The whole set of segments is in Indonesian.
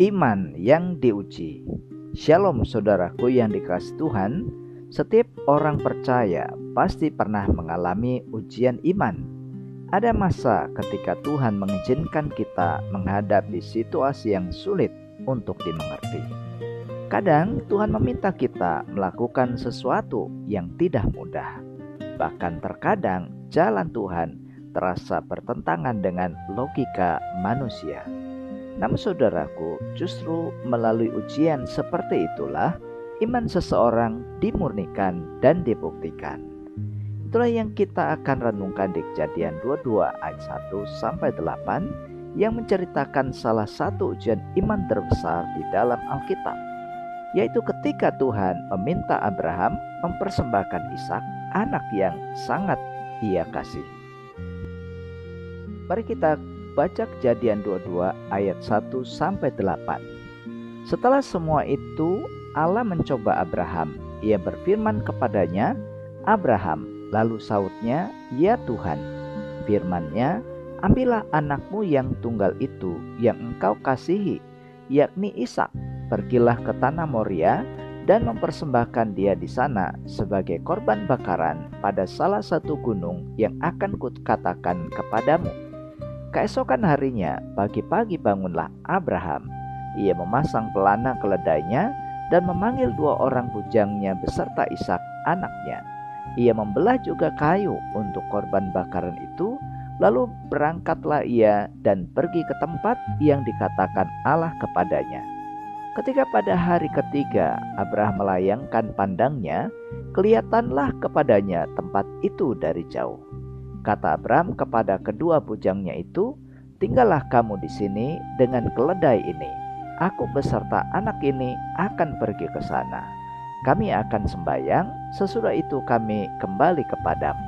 Iman yang diuji. Shalom saudaraku yang dikasihi Tuhan. Setiap orang percaya pasti pernah mengalami ujian iman. Ada masa ketika Tuhan mengizinkan kita menghadapi situasi yang sulit untuk dimengerti. Kadang Tuhan meminta kita melakukan sesuatu yang tidak mudah. Bahkan terkadang jalan Tuhan terasa bertentangan dengan logika manusia. Namun saudaraku, justru melalui ujian seperti itulah iman seseorang dimurnikan dan dibuktikan. Itulah yang kita akan renungkan di Kejadian 22 ayat 1-8 yang menceritakan salah satu ujian iman terbesar di dalam Alkitab, yaitu ketika Tuhan meminta Abraham mempersembahkan Ishak, anak yang sangat ia kasihi. Mari kita baca Kejadian 22 ayat 1-8. Setelah semua itu, Allah mencoba Abraham. Ia berfirman kepadanya, "Abraham." Lalu sautnya, "Ya Tuhan." Firman-Nya, "Ambillah anakmu yang tunggal itu, yang engkau kasihi, yakni Ishak. Pergilah ke tanah Moria dan mempersembahkan dia di sana sebagai korban bakaran pada salah satu gunung yang akan kukatakan kepadamu." Keesokan harinya, pagi-pagi bangunlah Abraham. Ia memasang pelana keledainya dan memanggil 2 orang bujangnya beserta Ishak anaknya. Ia membelah juga kayu untuk korban bakaran itu, lalu berangkatlah ia dan pergi ke tempat yang dikatakan Allah kepadanya. Ketika pada hari ketiga Abraham melayangkan pandangnya, kelihatanlah kepadanya tempat itu dari jauh. Kata Abraham kepada kedua bujangnya itu, "Tinggallah kamu di sini dengan keledai ini. Aku beserta anak ini akan pergi ke sana. Kami akan sembahyang, sesudah itu kami kembali kepadamu."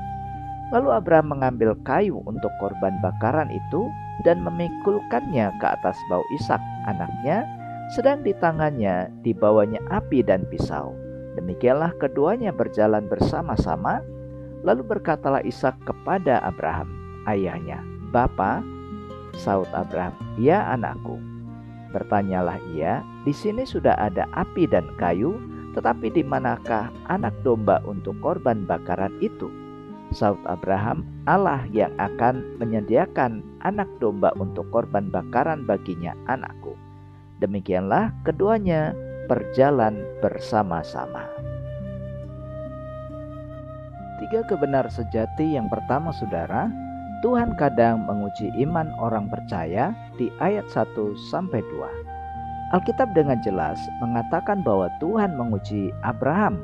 Lalu Abraham mengambil kayu untuk korban bakaran itu dan memikulkannya ke atas bau Ishak anaknya, sedang di tangannya dibawanya api dan pisau. Demikianlah keduanya berjalan bersama-sama. Lalu berkatalah Ishak kepada Abraham, ayahnya, "Bapa?" Saut Abraham, "Ya anakku." Bertanyalah ia, "Di sini sudah ada api dan kayu, tetapi di manakah anak domba untuk korban bakaran itu?" Saut Abraham, "Allah yang akan menyediakan anak domba untuk korban bakaran baginya anakku." Demikianlah keduanya berjalan bersama-sama. 3 kebenaran sejati. Yang pertama saudara, Tuhan kadang menguji iman orang percaya di ayat 1-2. Alkitab dengan jelas mengatakan bahwa Tuhan menguji Abraham.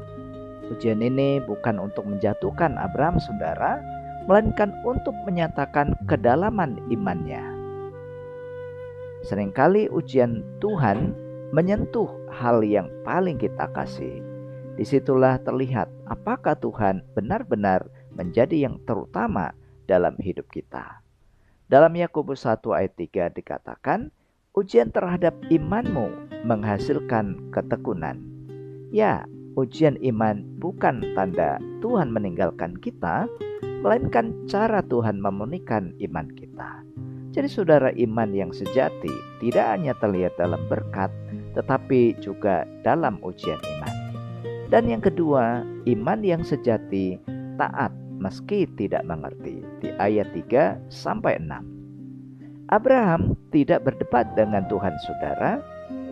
Ujian ini bukan untuk menjatuhkan Abraham saudara, melainkan untuk menyatakan kedalaman imannya. Seringkali ujian Tuhan menyentuh hal yang paling kita kasih. Disitulah terlihat apakah Tuhan benar-benar menjadi yang terutama dalam hidup kita. Dalam Yakobus 1 ayat 3 dikatakan, "Ujian terhadap imanmu menghasilkan ketekunan." Ya, ujian iman bukan tanda Tuhan meninggalkan kita, melainkan cara Tuhan memurnikan iman kita. Jadi saudara, iman yang sejati tidak hanya terlihat dalam berkat, tetapi juga dalam ujian iman. Dan yang kedua, iman yang sejati taat meski tidak mengerti. Di ayat 3-6. Abraham tidak berdebat dengan Tuhan saudara.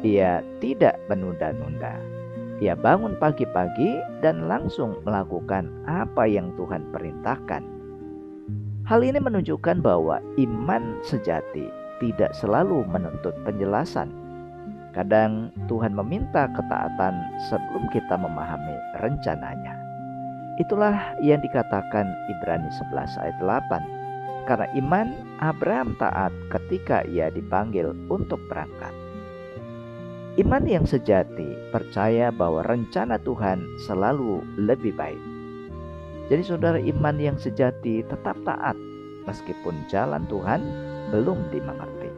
Ia tidak menunda-nunda. Ia bangun pagi-pagi dan langsung melakukan apa yang Tuhan perintahkan. Hal ini menunjukkan bahwa iman sejati tidak selalu menuntut penjelasan. Kadang Tuhan meminta ketaatan sebelum kita memahami rencananya. Itulah yang dikatakan Ibrani 11 ayat 8. Karena iman, Abraham taat ketika ia dipanggil untuk berangkat. Iman yang sejati percaya bahwa rencana Tuhan selalu lebih baik. Jadi saudara, iman yang sejati tetap taat meskipun jalan Tuhan belum dimengerti.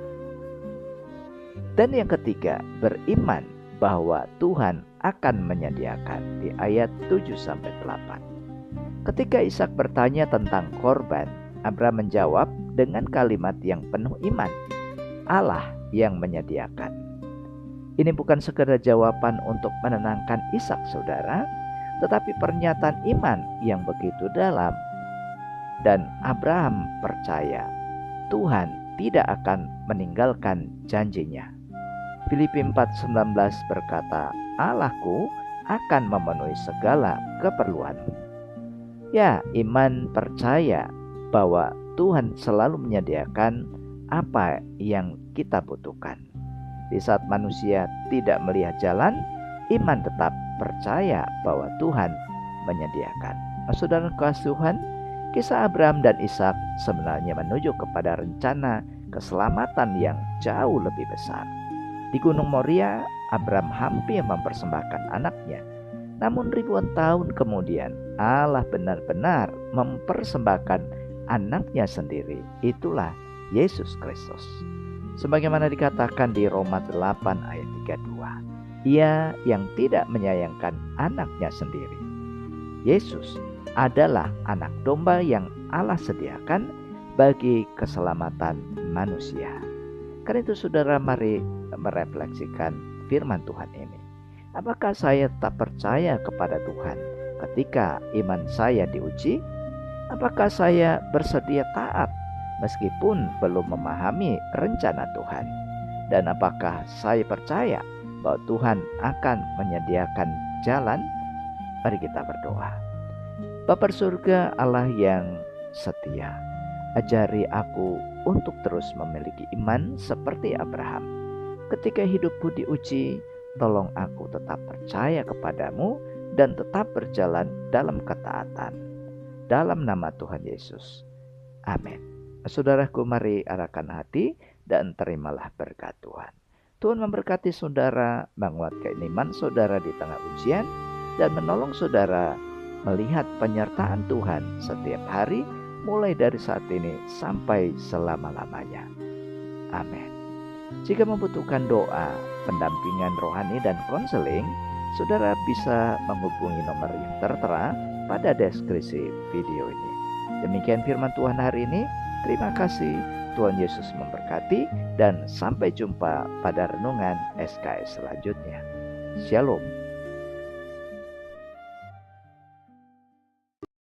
Dan yang ketiga, beriman bahwa Tuhan akan menyediakan di ayat 7-8. Ketika Ishak bertanya tentang korban, Abraham menjawab dengan kalimat yang penuh iman, "Allah yang menyediakan." Ini bukan sekedar jawaban untuk menenangkan Ishak saudara, tetapi pernyataan iman yang begitu dalam. Dan Abraham percaya Tuhan tidak akan meninggalkan janjinya. Filipi 4:19 berkata, Allahku akan memenuhi segala keperluanmu. Ya, iman percaya bahwa Tuhan selalu menyediakan apa yang kita butuhkan. Di saat manusia tidak melihat jalan, iman tetap percaya bahwa Tuhan menyediakan. Saudara kasih Tuhan, kisah Abraham dan Ishak sebenarnya menuju kepada rencana keselamatan yang jauh lebih besar. Di Gunung Moria, Abraham hampir mempersembahkan anaknya. Namun ribuan tahun kemudian, Allah benar-benar mempersembahkan anaknya sendiri. Itulah Yesus Kristus. Sebagaimana dikatakan di Roma 8 ayat 32. Ia yang tidak menyayangkan anaknya sendiri. Yesus adalah anak domba yang Allah sediakan bagi keselamatan manusia. Karena itu saudara, mari merefleksikan firman Tuhan ini. Apakah saya tetap percaya kepada Tuhan ketika iman saya diuji? Apakah saya bersedia taat meskipun belum memahami rencana Tuhan? Dan apakah saya percaya bahwa Tuhan akan menyediakan jalan? Mari kita berdoa. Bapa surga, Allah yang setia, ajari aku untuk terus memiliki iman seperti Abraham. Ketika hidupku diuji, tolong aku tetap percaya kepadamu dan tetap berjalan dalam ketaatan. Dalam nama Tuhan Yesus. Amin. Saudaraku, mari arahkan hati dan terimalah berkat Tuhan. Tuhan memberkati saudara, menguatkan iman saudara di tengah ujian, dan menolong saudara melihat penyertaan Tuhan setiap hari, mulai dari saat ini sampai selama-lamanya. Amin. Jika membutuhkan doa, pendampingan rohani dan konseling, saudara bisa menghubungi nomor yang tertera pada deskripsi video ini. Demikian firman Tuhan hari ini. Terima kasih. Tuhan Yesus memberkati dan sampai jumpa pada renungan SKS selanjutnya. Shalom.